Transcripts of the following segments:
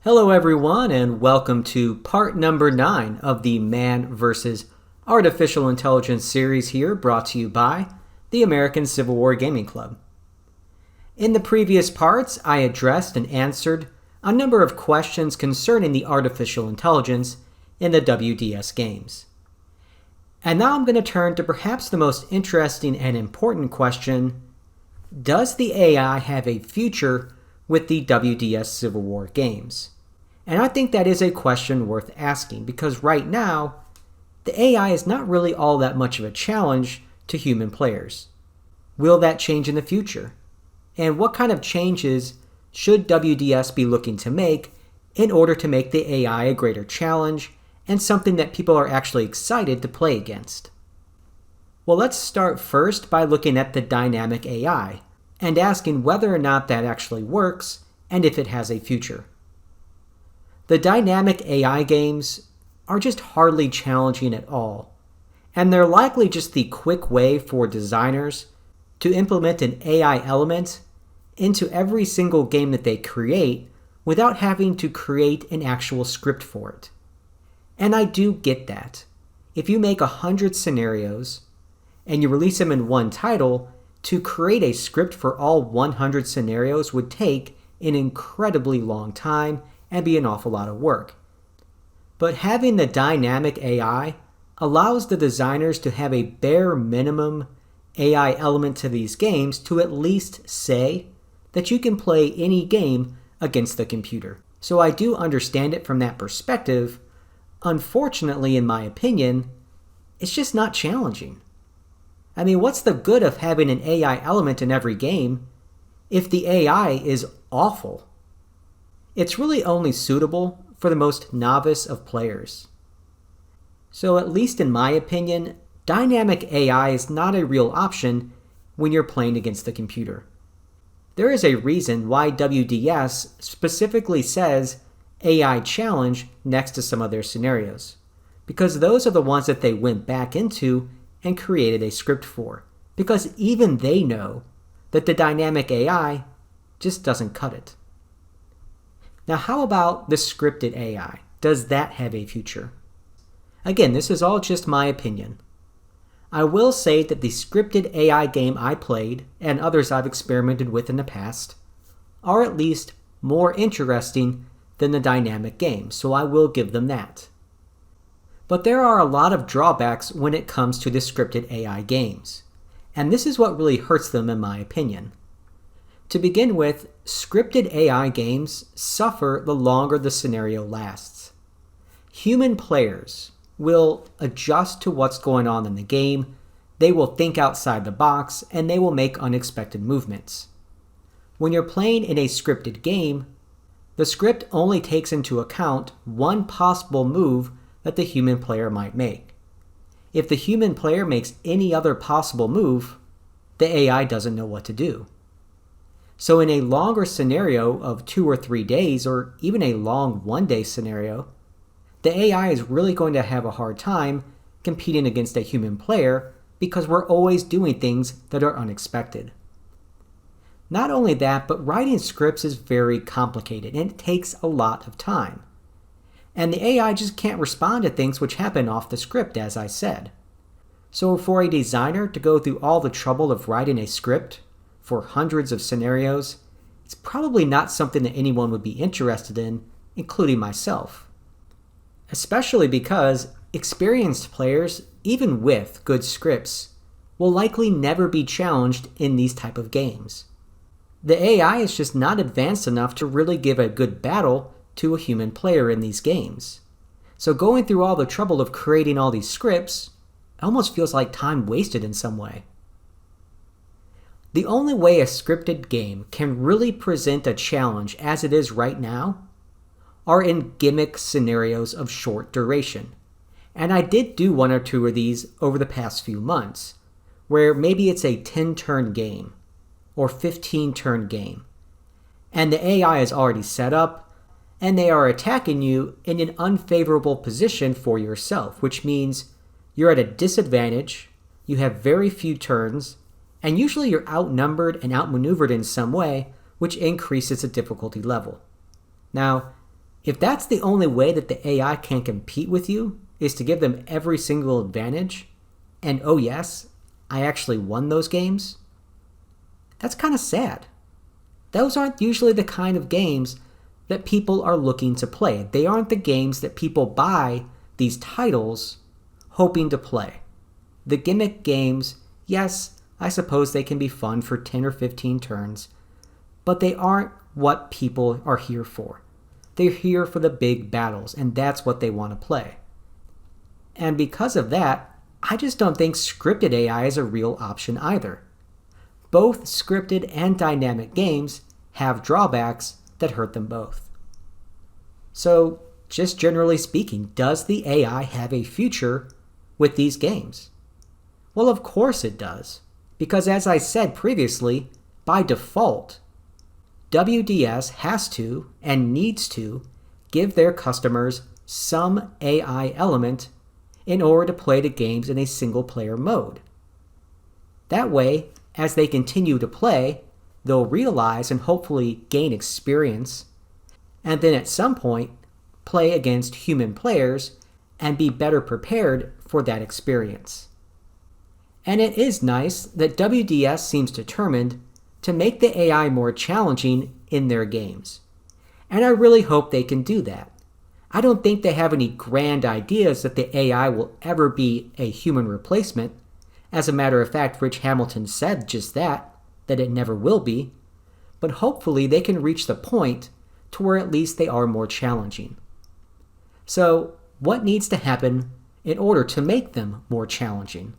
Hello everyone and welcome to part number 9 of the Man vs. Artificial Intelligence series here, brought to you by the American Civil War Gaming Club. In the previous parts, I addressed and answered a number of questions concerning the artificial intelligence in the WDS games. And now I'm going to turn to perhaps the most interesting and important question: does the AI have a future with the WDS Civil War games? And I think that is a question worth asking, because right now, the AI is not really all that much of a challenge to human players. Will that change in the future? And what kind of changes should WDS be looking to make in order to make the AI a greater challenge and something that people are actually excited to play against? Well, let's start first by looking at the dynamic AI and asking whether or not that actually works and if it has a future. The dynamic AI games are just hardly challenging at all, and they're likely just the quick way for designers to implement an AI element into every single game that they create without having to create an actual script for it. And I do get that. If you make 100 scenarios and you release them in one title, to create a script for all 100 scenarios would take an incredibly long time and be an awful lot of work. But having the dynamic AI allows the designers to have a bare minimum AI element to these games to at least say that you can play any game against the computer. So I do understand it from that perspective. Unfortunately, in my opinion, it's just not challenging. I mean, what's the good of having an AI element in every game if the AI is awful? It's really only suitable for the most novice of players. So at least in my opinion, dynamic AI is not a real option when you're playing against the computer. There is a reason why WDS specifically says AI challenge next to some of their scenarios, because those are the ones that they went back into and created a script for, because even they know that the dynamic AI just doesn't cut it. Now, how about the scripted AI? Does that have a future? Again, this is all just my opinion. I will say that the scripted AI game I played, and others I've experimented with in the past, are at least more interesting than the dynamic game, so I will give them that. But there are a lot of drawbacks when it comes to the scripted AI games, and this is what really hurts them in my opinion. To begin with, scripted AI games suffer the longer the scenario lasts. Human players will adjust to what's going on in the game, they will think outside the box, and they will make unexpected movements. When you're playing in a scripted game, the script only takes into account one possible move that the human player might make. If the human player makes any other possible move, the AI doesn't know what to do. So in a longer scenario of 2 or 3 days, or even a long one-day scenario, the AI is really going to have a hard time competing against a human player because we're always doing things that are unexpected. Not only that, but writing scripts is very complicated and it takes a lot of time. And the AI just can't respond to things which happen off the script, as I said. So for a designer to go through all the trouble of writing a script for hundreds of scenarios, it's probably not something that anyone would be interested in, including myself. Especially because experienced players, even with good scripts, will likely never be challenged in these type of games. The AI is just not advanced enough to really give a good battle to a human player in these games. So going through all the trouble of creating all these scripts almost feels like time wasted in some way. The only way a scripted game can really present a challenge as it is right now are in gimmick scenarios of short duration. And I did do 1 or 2 of these over the past few months, where maybe it's a 10-turn game or 15-turn game, and the AI is already set up, and they are attacking you in an unfavorable position for yourself, which means you're at a disadvantage, you have very few turns, and usually you're outnumbered and outmaneuvered in some way, which increases the difficulty level. Now, If that's the only way that the AI can compete with you, is to give them every single advantage, and oh yes, I actually won those games, that's kind of sad. Those aren't usually the kind of games that people are looking to play. They aren't the games that people buy these titles hoping to play. The gimmick games, yes, I suppose they can be fun for 10 or 15 turns, but they aren't what people are here for. They're here for the big battles, and that's what they want to play. And because of that, I just don't think scripted AI is a real option either. Both scripted and dynamic games have drawbacks that hurt them both. So, just generally speaking, does the AI have a future with these games? Well, of course it does, because as I said previously, by default, WDS has to and needs to give their customers some AI element in order to play the games in a single-player mode. That way, as they continue to play, they'll realize and hopefully gain experience, and then at some point, play against human players and be better prepared for that experience. And it is nice that WDS seems determined to make the AI more challenging in their games. And I really hope they can do that. I don't think they have any grand ideas that the AI will ever be a human replacement. As a matter of fact, Rich Hamilton said just that it never will be. But hopefully they can reach the point to where at least they are more challenging. So, what needs to happen in order to make them more challenging?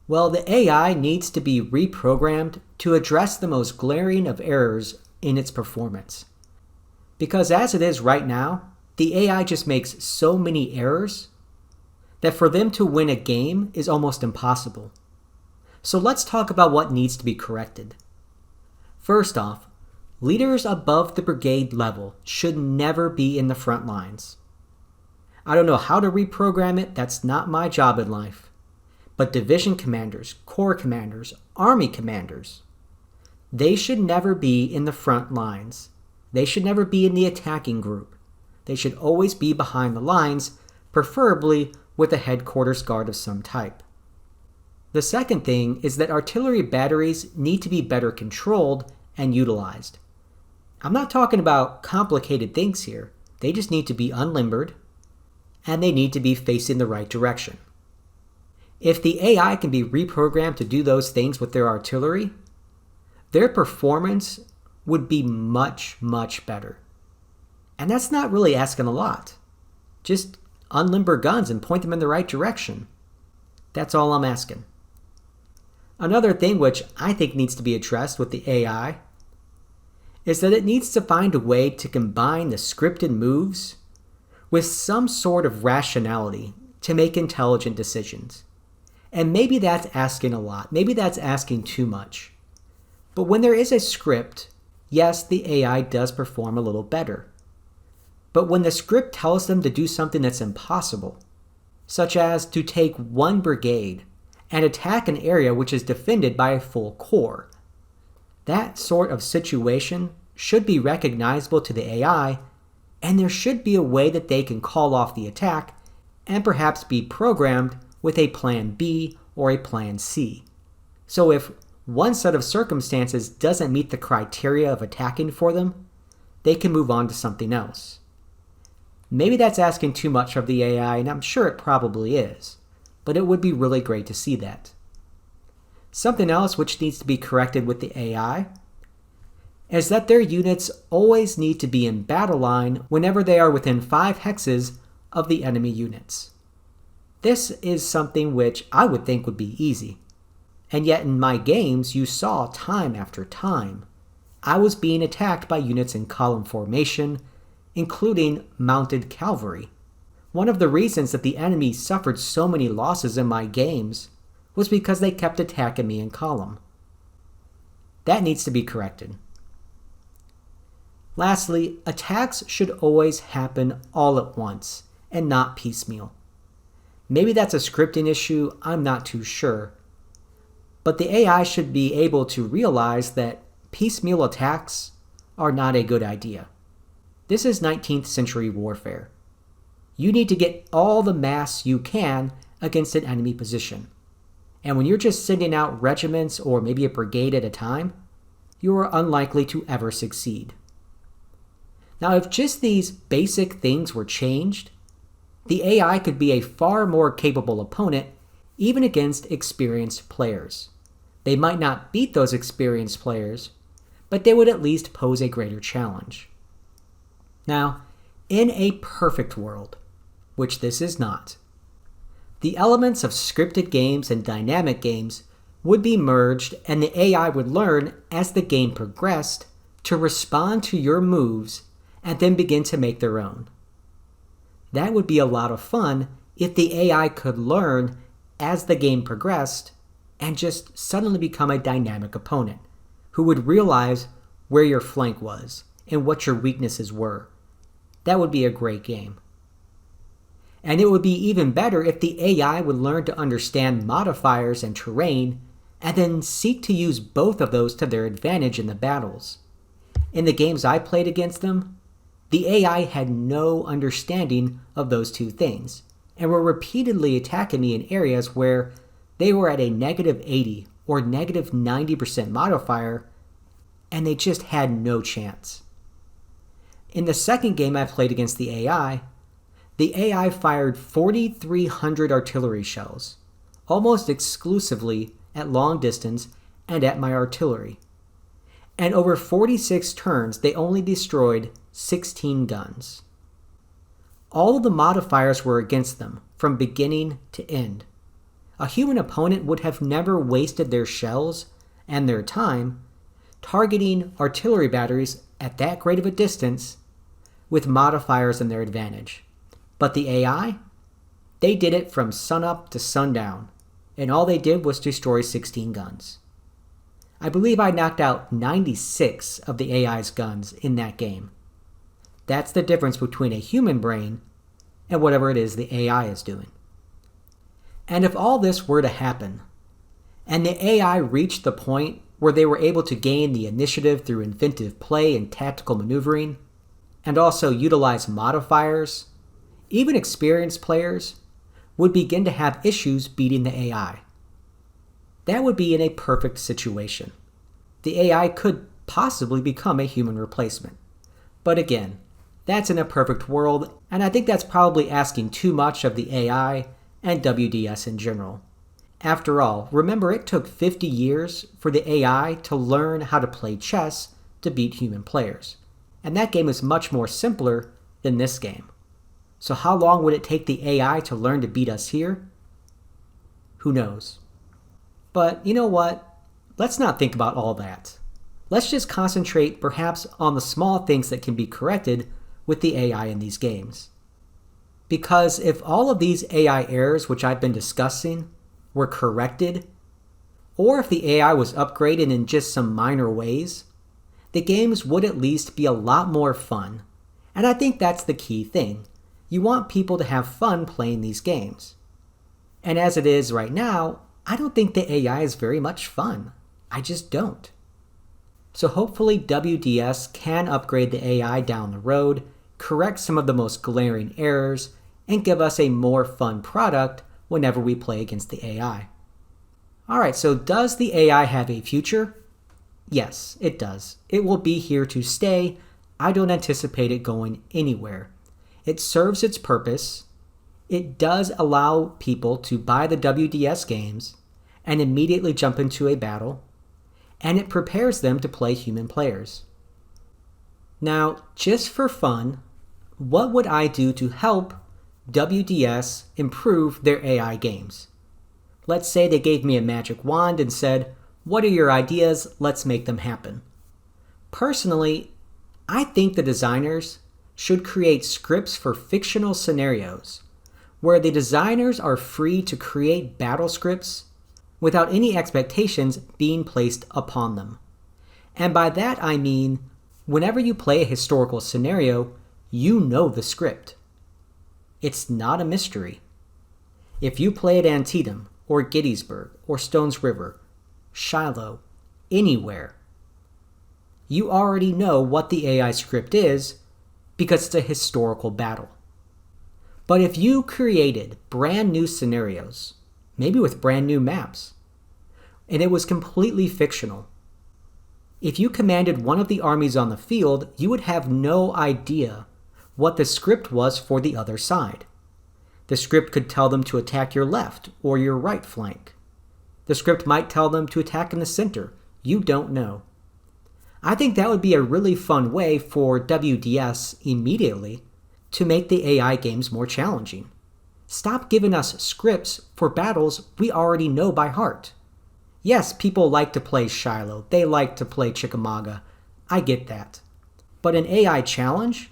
Well, the AI needs to be reprogrammed to address the most glaring of errors in its performance. Because as it is right now, the AI just makes so many errors that for them to win a game is almost impossible. So let's talk about what needs to be corrected. First off, leaders above the brigade level should never be in the front lines. I don't know how to reprogram it, that's not my job in life. But division commanders, corps commanders, army commanders, they should never be in the front lines. They should never be in the attacking group. They should always be behind the lines, preferably with a headquarters guard of some type. The second thing is that artillery batteries need to be better controlled and utilized. I'm not talking about complicated things here. They just need to be unlimbered, and they need to be facing the right direction. If the AI can be reprogrammed to do those things with their artillery, their performance would be much, much better. And that's not really asking a lot. Just unlimber guns and point them in the right direction. That's all I'm asking. Another thing which I think needs to be addressed with the AI is that it needs to find a way to combine the scripted moves with some sort of rationality to make intelligent decisions. And maybe that's asking a lot. Maybe that's asking too much. But when there is a script, yes, the AI does perform a little better. But when the script tells them to do something that's impossible, such as to take one brigade and attack an area which is defended by a full corps, that sort of situation should be recognizable to the AI, and there should be a way that they can call off the attack and perhaps be programmed with a plan B or a plan C. So if one set of circumstances doesn't meet the criteria of attacking for them, they can move on to something else. Maybe that's asking too much of the AI, and I'm sure it probably is, but it would be really great to see that. Something else which needs to be corrected with the AI is that their units always need to be in battle line whenever they are within 5 hexes of the enemy units. This is something which I would think would be easy. And yet in my games, you saw time after time, I was being attacked by units in column formation, including mounted cavalry. One of the reasons that the enemy suffered so many losses in my games was because they kept attacking me in column. That needs to be corrected. Lastly, attacks should always happen all at once and not piecemeal. Maybe that's a scripting issue, I'm not too sure. But the AI should be able to realize that piecemeal attacks are not a good idea. This is 19th century warfare. You need to get all the mass you can against an enemy position. And when you're just sending out regiments or maybe a brigade at a time, you are unlikely to ever succeed. Now, if just these basic things were changed, the AI could be a far more capable opponent even against experienced players. They might not beat those experienced players, but they would at least pose a greater challenge. Now, in a perfect world, which this is not, the elements of scripted games and dynamic games would be merged and the AI would learn as the game progressed to respond to your moves and then begin to make their own. That would be a lot of fun if the AI could learn as the game progressed and just suddenly become a dynamic opponent who would realize where your flank was and what your weaknesses were. That would be a great game. And it would be even better if the AI would learn to understand modifiers and terrain and then seek to use both of those to their advantage in the battles. In the games I played against them, the AI had no understanding of those two things and were repeatedly attacking me in areas where they were at a -80 or -90% modifier and they just had no chance. In the second game I played against the AI fired 4,300 artillery shells, almost exclusively at long distance and at my artillery. And over 46 turns, they only destroyed 16 guns. All of the modifiers were against them, from beginning to end. A human opponent would have never wasted their shells and their time targeting artillery batteries at that great of a distance with modifiers in their advantage. But the AI, they did it from sunup to sundown, and all they did was destroy 16 guns. I believe I knocked out 96 of the AI's guns in that game. That's the difference between a human brain and whatever it is the AI is doing. And if all this were to happen, and the AI reached the point where they were able to gain the initiative through inventive play and tactical maneuvering, and also utilize modifiers, even experienced players would begin to have issues beating the AI. That would be in a perfect situation. The AI could possibly become a human replacement. But again, that's in a perfect world, and I think that's probably asking too much of the AI and WDS in general. After all, remember it took 50 years for the AI to learn how to play chess to beat human players. And that game is much more simpler than this game. So how long would it take the AI to learn to beat us here? Who knows? But you know what? Let's not think about all that. Let's just concentrate perhaps on the small things that can be corrected with the AI in these games. Because if all of these AI errors which I've been discussing were corrected, or if the AI was upgraded in just some minor ways, the games would at least be a lot more fun. And I think that's the key thing. You want people to have fun playing these games. And as it is right now, I don't think the AI is very much fun. I just don't. So hopefully WDS can upgrade the AI down the road, correct some of the most glaring errors, and give us a more fun product whenever we play against the AI. Alright, so does the AI have a future? Yes, it does. It will be here to stay. I don't anticipate it going anywhere. It serves its purpose. It does allow people to buy the WDS games and immediately jump into a battle, and it prepares them to play human players. Now, just for fun, what would I do to help WDS improve their AI games? Let's say they gave me a magic wand and said, "What are your ideas? Let's make them happen." Personally, I think the designers should create scripts for fictional scenarios where the designers are free to create battle scripts without any expectations being placed upon them. And by that I mean, whenever you play a historical scenario, you know the script. It's not a mystery. If you play at Antietam, or Gettysburg, or Stones River, Shiloh, anywhere, you already know what the AI script is because it's a historical battle. But if you created brand new scenarios, maybe with brand new maps, and it was completely fictional, if you commanded one of the armies on the field, you would have no idea what the script was for the other side. The script could tell them to attack your left or your right flank. The script might tell them to attack in the center. You don't know. I think that would be a really fun way for WDS immediately to make the AI games more challenging. Stop giving us scripts for battles we already know by heart. Yes, people like to play Shiloh. They like to play Chickamauga. I get that. But an AI challenge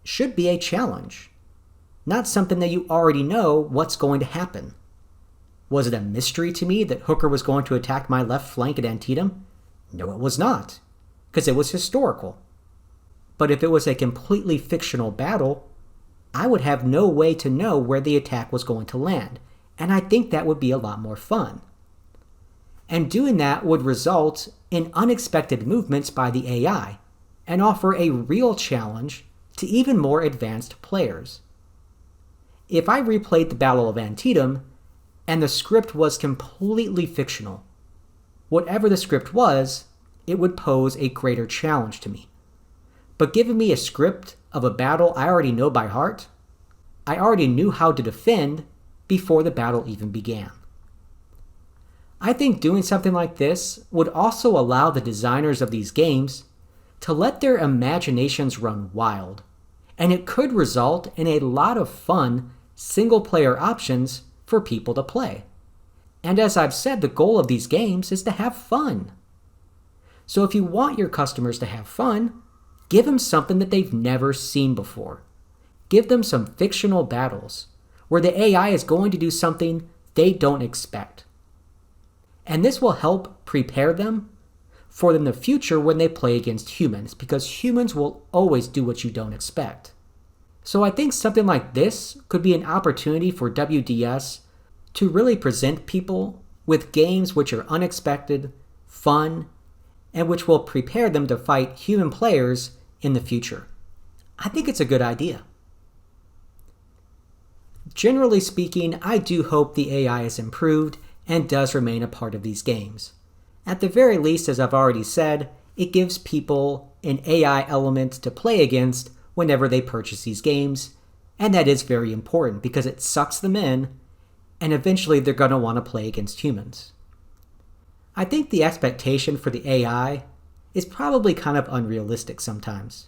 should be a challenge, not something that you already know what's going to happen. Was it a mystery to me that Hooker was going to attack my left flank at Antietam? No, it was not, because it was historical. But if it was a completely fictional battle, I would have no way to know where the attack was going to land, and I think that would be a lot more fun. And doing that would result in unexpected movements by the AI and offer a real challenge to even more advanced players. If I replayed the Battle of Antietam and the script was completely fictional, whatever the script was, it would pose a greater challenge to me. But giving me a script of a battle I already know by heart, I already knew how to defend before the battle even began. I think doing something like this would also allow the designers of these games to let their imaginations run wild, and it could result in a lot of fun single-player options for people to play. And as I've said, the goal of these games is to have fun. So if you want your customers to have fun, give them something that they've never seen before. Give them some fictional battles where the AI is going to do something they don't expect. And this will help prepare them for in the future when they play against humans, because humans will always do what you don't expect. So I think something like this could be an opportunity for WDS to really present people with games which are unexpected, fun, and which will prepare them to fight human players in the future. I think it's a good idea. Generally speaking, I do hope the AI is improved and does remain a part of these games. At the very least, as I've already said, it gives people an AI element to play against whenever they purchase these games, and that is very important because it sucks them in, and eventually they're going to want to play against humans. I think the expectation for the AI is probably kind of unrealistic sometimes.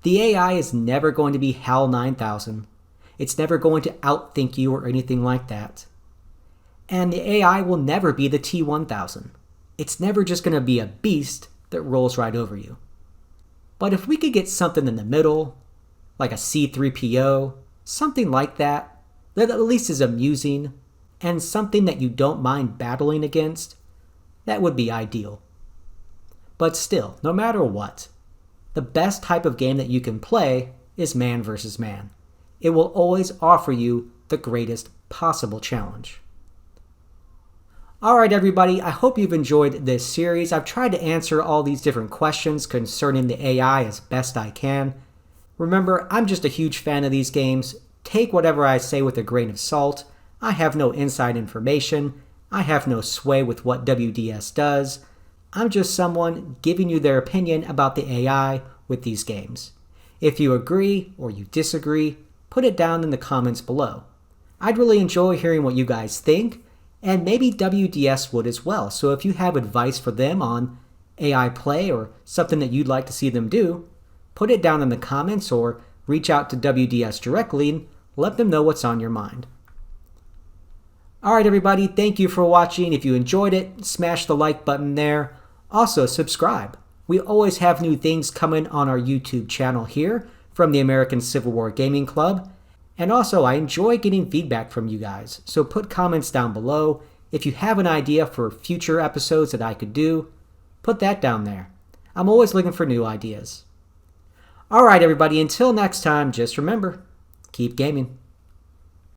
The AI is never going to be HAL 9000. It's never going to outthink you or anything like that. And the AI will never be the T-1000. It's never just going to be a beast that rolls right over you. But if we could get something in the middle, like a C-3PO, something like that at least is amusing, and something that you don't mind battling against, that would be ideal. But still, no matter what, the best type of game that you can play is man versus man. It will always offer you the greatest possible challenge. Alright everybody, I hope you've enjoyed this series. I've tried to answer all these different questions concerning the AI as best I can. Remember, I'm just a huge fan of these games. Take whatever I say with a grain of salt. I have no inside information. I have no sway with what WDS does. I'm just someone giving you their opinion about the AI with these games. If you agree or you disagree, put it down in the comments below. I'd really enjoy hearing what you guys think, and maybe WDS would as well. So if you have advice for them on AI play or something that you'd like to see them do, put it down in the comments or reach out to WDS directly and let them know what's on your mind. Alright everybody, thank you for watching. If you enjoyed it, smash the like button there. Also, subscribe. We always have new things coming on our YouTube channel here from the American Civil War Gaming Club. And also, I enjoy getting feedback from you guys, so put comments down below. If you have an idea for future episodes that I could do, put that down there. I'm always looking for new ideas. Alright everybody, until next time, just remember, keep gaming.